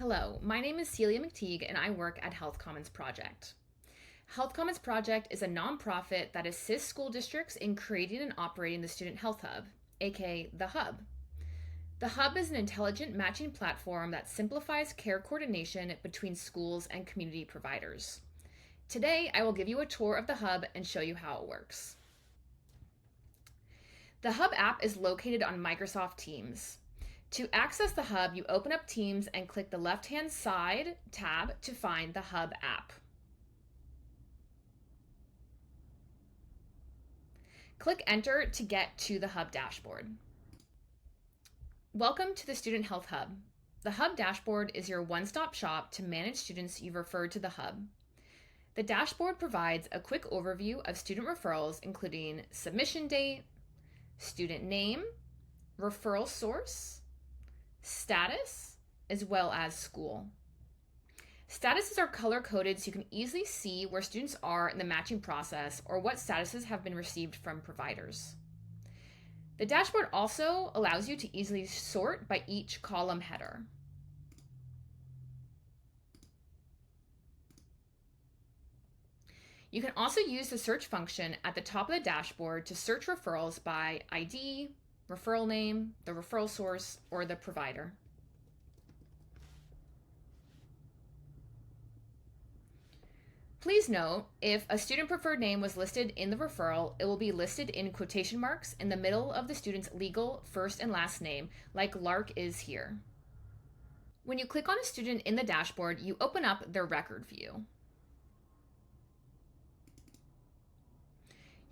Hello, my name is Celia McTeague and I work at Health Commons Project. Health Commons Project is a nonprofit that assists school districts in creating and operating the Student Health Hub, aka the Hub. The Hub is an intelligent matching platform that simplifies care coordination between schools and community providers. Today, I will give you a tour of the Hub and show you how it works. The Hub app is located on Microsoft Teams. To access the Hub, you open up Teams and click the left-hand side tab to find the Hub app. Click Enter to get to the Hub dashboard. Welcome to the Student Health Hub. The Hub dashboard is your one-stop shop to manage students you've referred to the Hub. The dashboard provides a quick overview of student referrals, including submission date, student name, referral source, status, as well as school. Statuses are color-coded so you can easily see where students are in the matching process or what statuses have been received from providers. The dashboard also allows you to easily sort by each column header. You can also use the search function at the top of the dashboard to search referrals by ID, referral name, the referral source, or the provider. Please note, if a student preferred name was listed in the referral, it will be listed in quotation marks in the middle of the student's legal first and last name, like Lark is here. When you click on a student in the dashboard, you open up their record view.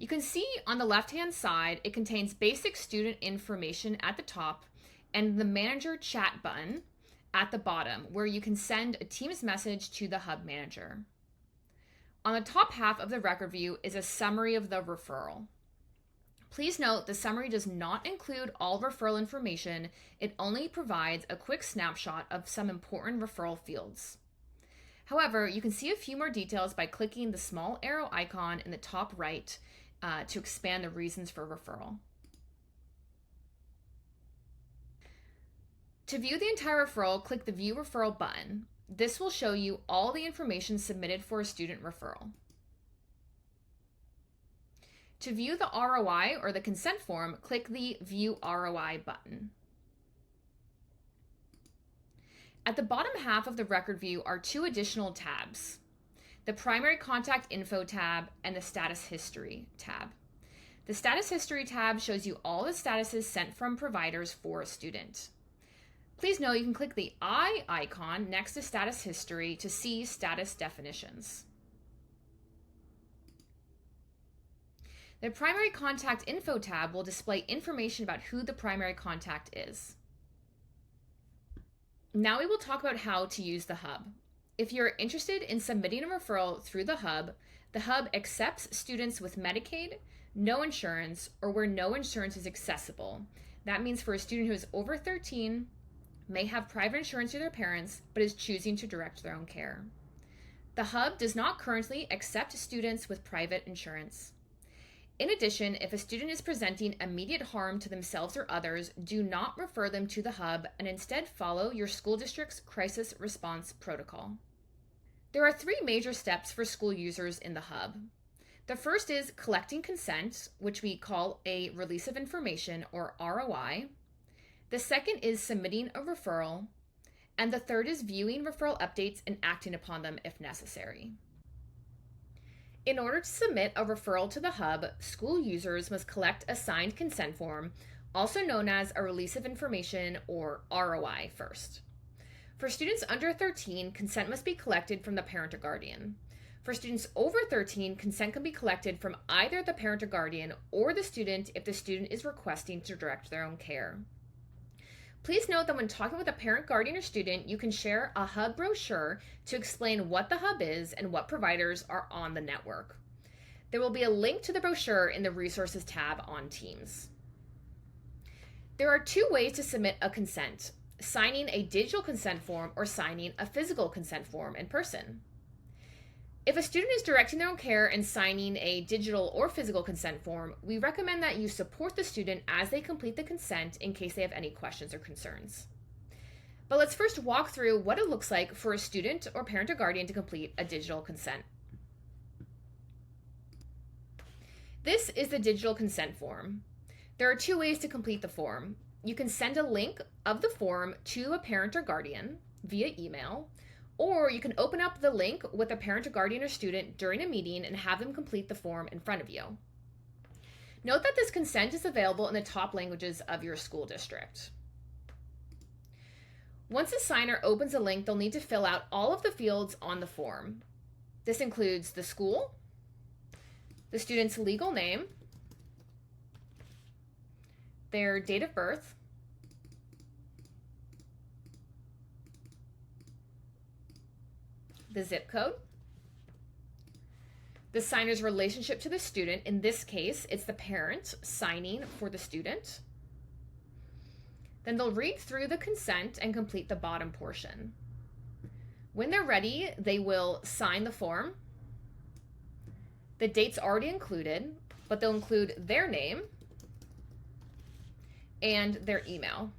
You can see on the left-hand side, it contains basic student information at the top and the manager chat button at the bottom, where you can send a Teams message to the Hub manager. On the top half of the record view is a summary of the referral. Please note the summary does not include all referral information. It only provides a quick snapshot of some important referral fields. However, you can see a few more details by clicking the small arrow icon in the top right to expand the reasons for referral. To view the entire referral, click the View Referral button. This will show you all the information submitted for a student referral. To view the ROI or the consent form, click the View ROI button. At the bottom half of the record view are two additional tabs: the Primary Contact Info tab and the Status History tab. The Status History tab shows you all the statuses sent from providers for a student. Please note you can click the eye icon next to Status History to see status definitions. The Primary Contact Info tab will display information about who the primary contact is. Now we will talk about how to use the Hub. If you're interested in submitting a referral through the Hub accepts students with Medicaid, no insurance, or where no insurance is accessible. That means for a student who is over 13, may have private insurance through their parents, but is choosing to direct their own care. The Hub does not currently accept students with private insurance. In addition, if a student is presenting immediate harm to themselves or others, do not refer them to the Hub and instead follow your school district's crisis response protocol. There are three major steps for school users in the Hub. The first is collecting consent, which we call a release of information or ROI. The second is submitting a referral. And the third is viewing referral updates and acting upon them if necessary. In order to submit a referral to the Hub, school users must collect a signed consent form, also known as a release of information or ROI first. For students under 13, consent must be collected from the parent or guardian. For students over 13, consent can be collected from either the parent or guardian or the student if the student is requesting to direct their own care. Please note that when talking with a parent, guardian, or student, you can share a Hub brochure to explain what the Hub is and what providers are on the network. There will be a link to the brochure in the Resources tab on Teams. There are two ways to submit a consent: signing a digital consent form or signing a physical consent form in person. If a student is directing their own care and signing a digital or physical consent form, we recommend that you support the student as they complete the consent in case they have any questions or concerns. But let's first walk through what it looks like for a student or parent or guardian to complete a digital consent. This is the digital consent form. There are two ways to complete the form. You can send a link of the form to a parent or guardian via email, or you can open up the link with a parent or guardian or student during a meeting and have them complete the form in front of you. Note that this consent is available in the top languages of your school district. Once a signer opens a link, they'll need to fill out all of the fields on the form. This includes the school, the student's legal name, their date of birth, the zip code, the signer's relationship to the student. In this case, it's the parent signing for the student. Then they'll read through the consent and complete the bottom portion. When they're ready, they will sign the form. The date's already included, but they'll include their name and their email.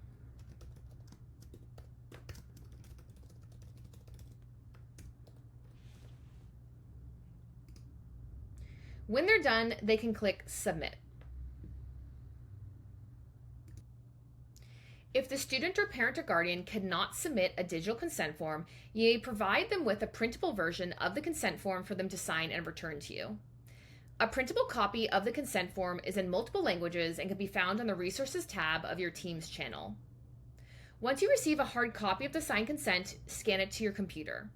When they're done, they can click Submit. If the student or parent or guardian cannot submit a digital consent form, you may provide them with a printable version of the consent form for them to sign and return to you. A printable copy of the consent form is in multiple languages and can be found on the Resources tab of your Teams channel. Once you receive a hard copy of the signed consent, scan it to your computer.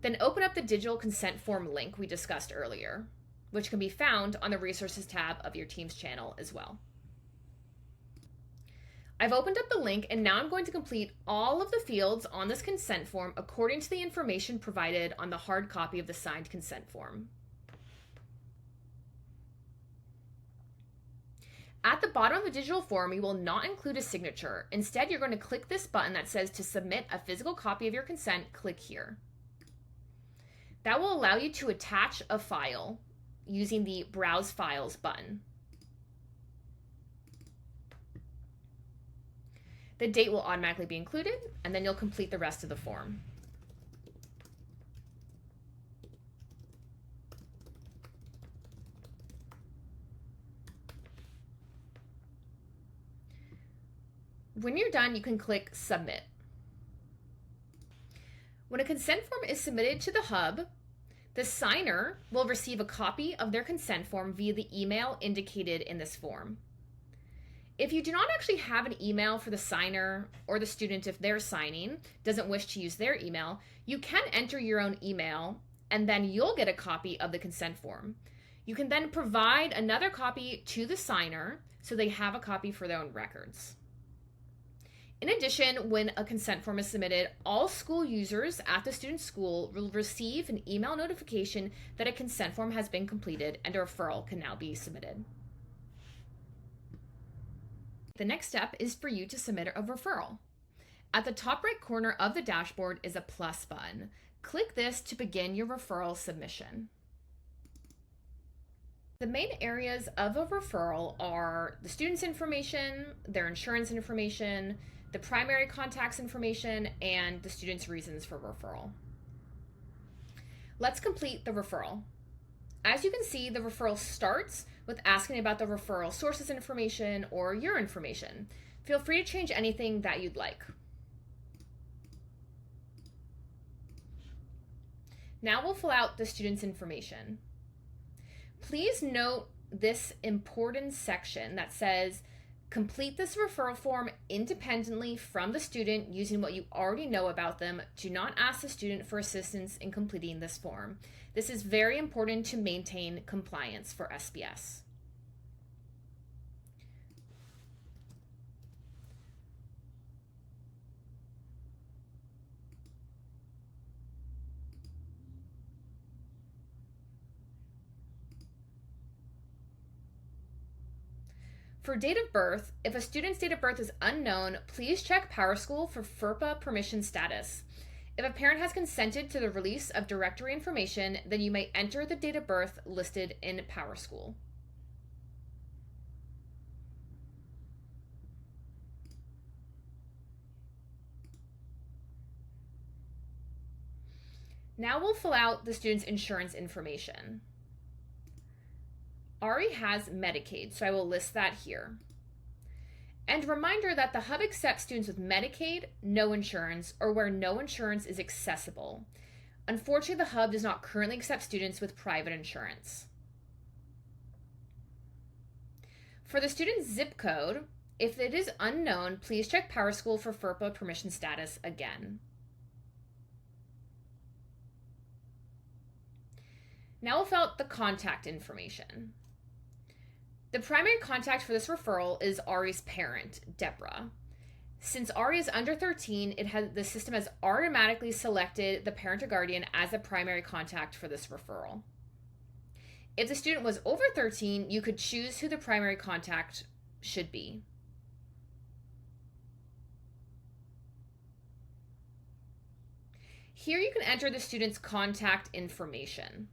Then open up the digital consent form link we discussed earlier, which can be found on the Resources tab of your Teams channel as well. I've opened up the link and now I'm going to complete all of the fields on this consent form according to the information provided on the hard copy of the signed consent form. At the bottom of the digital form, you will not include a signature. Instead, you're going to click this button that says to submit a physical copy of your consent, click here. That will allow you to attach a file using the Browse Files button. The date will automatically be included, and then you'll complete the rest of the form. When you're done, you can click Submit. When a consent form is submitted to the hub, the signer will receive a copy of their consent form via the email indicated in this form. If you do not actually have an email for the signer or the student, if they're signing, doesn't wish to use their email, you can enter your own email and then you'll get a copy of the consent form. You can then provide another copy to the signer so they have a copy for their own records. In addition, when a consent form is submitted, all school users at the student's school will receive an email notification that a consent form has been completed and a referral can now be submitted. The next step is for you to submit a referral. At the top right corner of the dashboard is a plus button. Click this to begin your referral submission. The main areas of a referral are the student's information, their insurance information, the primary contact's information, and the student's reasons for referral. Let's complete the referral. As you can see, the referral starts with asking about the referral sources information or your information. Feel free to change anything that you'd like. Now we'll fill out the student's information. Please note this important section that says, complete this referral form independently from the student using what you already know about them. Do not ask the student for assistance in completing this form. This is very important to maintain compliance for SPS. For date of birth, if a student's date of birth is unknown, please check PowerSchool for FERPA permission status. If a parent has consented to the release of directory information, then you may enter the date of birth listed in PowerSchool. Now we'll fill out the student's insurance information. Ari has Medicaid, so I will list that here. And reminder that the hub accepts students with Medicaid, no insurance, or where no insurance is accessible. Unfortunately, the hub does not currently accept students with private insurance. For the student's zip code, if it is unknown, please check PowerSchool for FERPA permission status again. Now we'll fill out the contact information. The primary contact for this referral is Ari's parent, Deborah. Since Ari is under 13, the system has automatically selected the parent or guardian as the primary contact for this referral. If the student was over 13, you could choose who the primary contact should be. Here you can enter the student's contact information.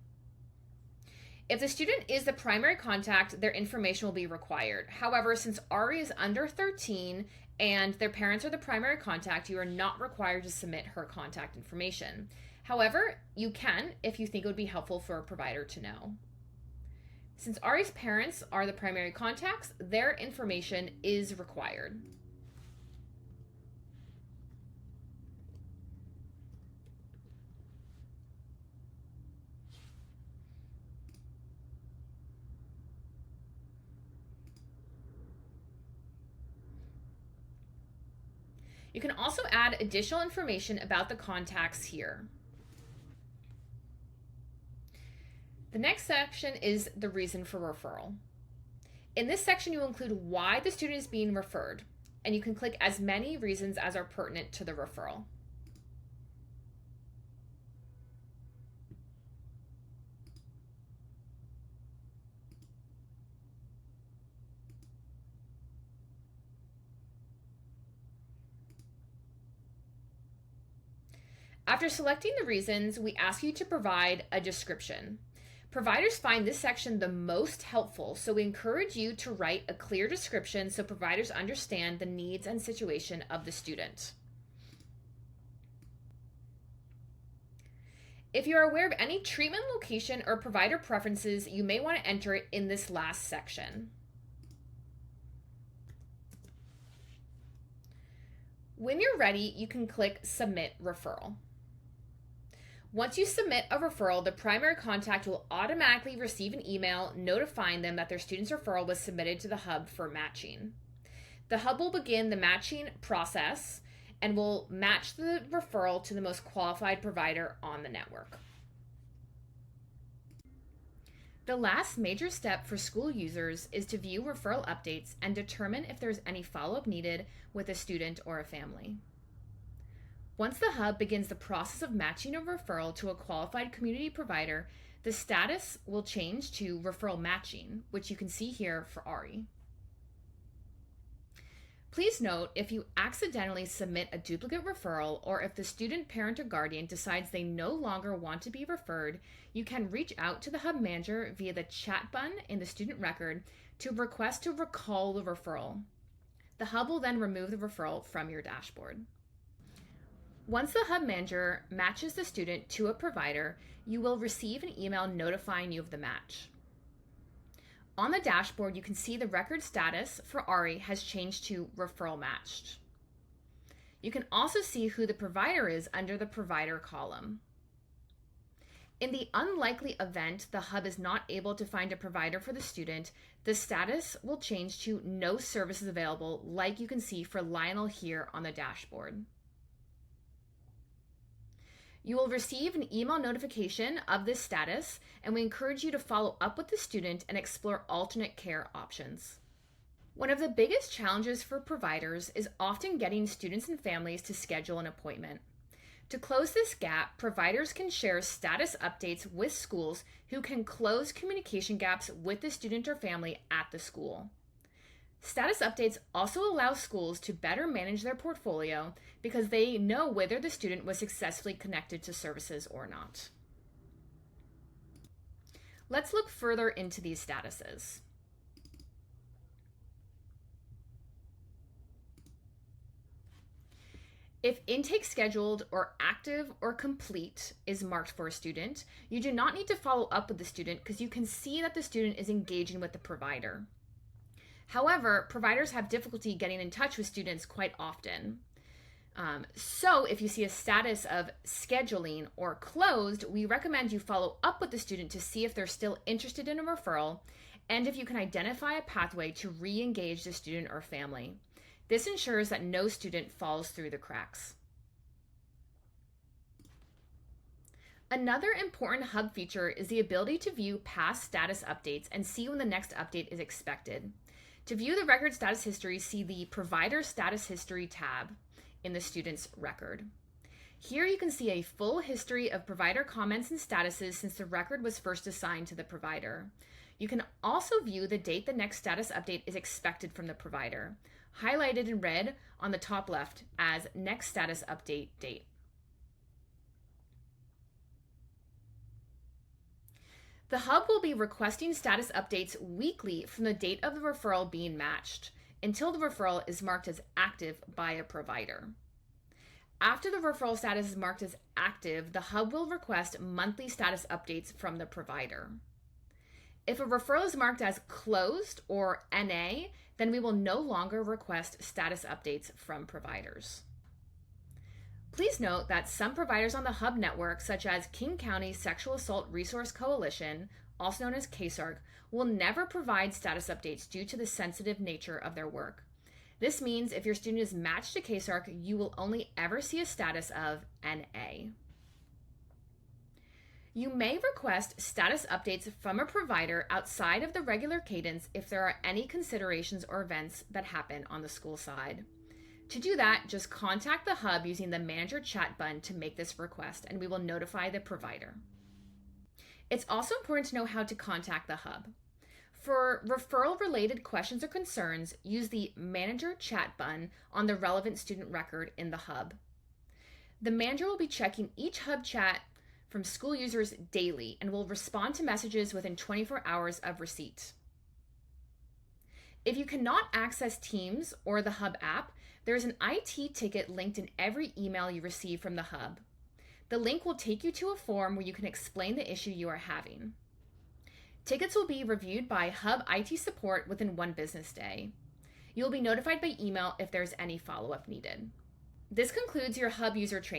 If the student is the primary contact, their information will be required. However, since Ari is under 13 and their parents are the primary contact, you are not required to submit her contact information. However, you can if you think it would be helpful for a provider to know. Since Ari's parents are the primary contacts, their information is required. You can also add additional information about the contacts here. The next section is the reason for referral. In this section, you will include why the student is being referred, and you can click as many reasons as are pertinent to the referral. After selecting the reasons, we ask you to provide a description. Providers find this section the most helpful, so we encourage you to write a clear description so providers understand the needs and situation of the student. If you are aware of any treatment location or provider preferences, you may want to enter it in this last section. When you're ready, you can click Submit Referral. Once you submit a referral, the primary contact will automatically receive an email notifying them that their student's referral was submitted to the hub for matching. The hub will begin the matching process and will match the referral to the most qualified provider on the network. The last major step for school users is to view referral updates and determine if there's any follow-up needed with a student or a family. Once the hub begins the process of matching a referral to a qualified community provider, the status will change to referral matching, which you can see here for Ari. Please note, if you accidentally submit a duplicate referral or if the student, parent, or guardian decides they no longer want to be referred, you can reach out to the hub manager via the chat button in the student record to request to recall the referral. The hub will then remove the referral from your dashboard. Once the hub manager matches the student to a provider, you will receive an email notifying you of the match. On the dashboard, you can see the record status for Ari has changed to referral matched. You can also see who the provider is under the provider column. In the unlikely event the hub is not able to find a provider for the student, the status will change to no services available, like you can see for Lionel here on the dashboard. You will receive an email notification of this status, and we encourage you to follow up with the student and explore alternate care options. One of the biggest challenges for providers is often getting students and families to schedule an appointment. To close this gap, providers can share status updates with schools who can close communication gaps with the student or family at the school. Status updates also allow schools to better manage their portfolio because they know whether the student was successfully connected to services or not. Let's look further into these statuses. If intake scheduled or active or complete is marked for a student, you do not need to follow up with the student because you can see that the student is engaging with the provider. However, providers have difficulty getting in touch with students quite often. So if you see a status of scheduling or closed, we recommend you follow up with the student to see if they're still interested in a referral and if you can identify a pathway to re-engage the student or family. This ensures that no student falls through the cracks. Another important hub feature is the ability to view past status updates and see when the next update is expected. To view the record status history, see the Provider Status History tab in the student's record. Here you can see a full history of provider comments and statuses since the record was first assigned to the provider. You can also view the date the next status update is expected from the provider, highlighted in red on the top left as next status update date. The hub will be requesting status updates weekly from the date of the referral being matched until the referral is marked as active by a provider. After the referral status is marked as active, the hub will request monthly status updates from the provider. If a referral is marked as closed or NA, then we will no longer request status updates from providers. Please note that some providers on the hub network, such as King County Sexual Assault Resource Coalition, also known as KSARC, will never provide status updates due to the sensitive nature of their work. This means if your student is matched to KSARC, you will only ever see a status of NA. You may request status updates from a provider outside of the regular cadence if there are any considerations or events that happen on the school side. To do that, just contact the hub using the manager chat button to make this request, and we will notify the provider. It's also important to know how to contact the hub. For referral-related questions or concerns, use the manager chat button on the relevant student record in the hub. The manager will be checking each hub chat from school users daily and will respond to messages within 24 hours of receipt. If you cannot access Teams or the hub app, there is an IT ticket linked in every email you receive from the hub. The link will take you to a form where you can explain the issue you are having. Tickets will be reviewed by hub IT support within 1 business day. You will be notified by email if there's any follow-up needed. This concludes your hub user training.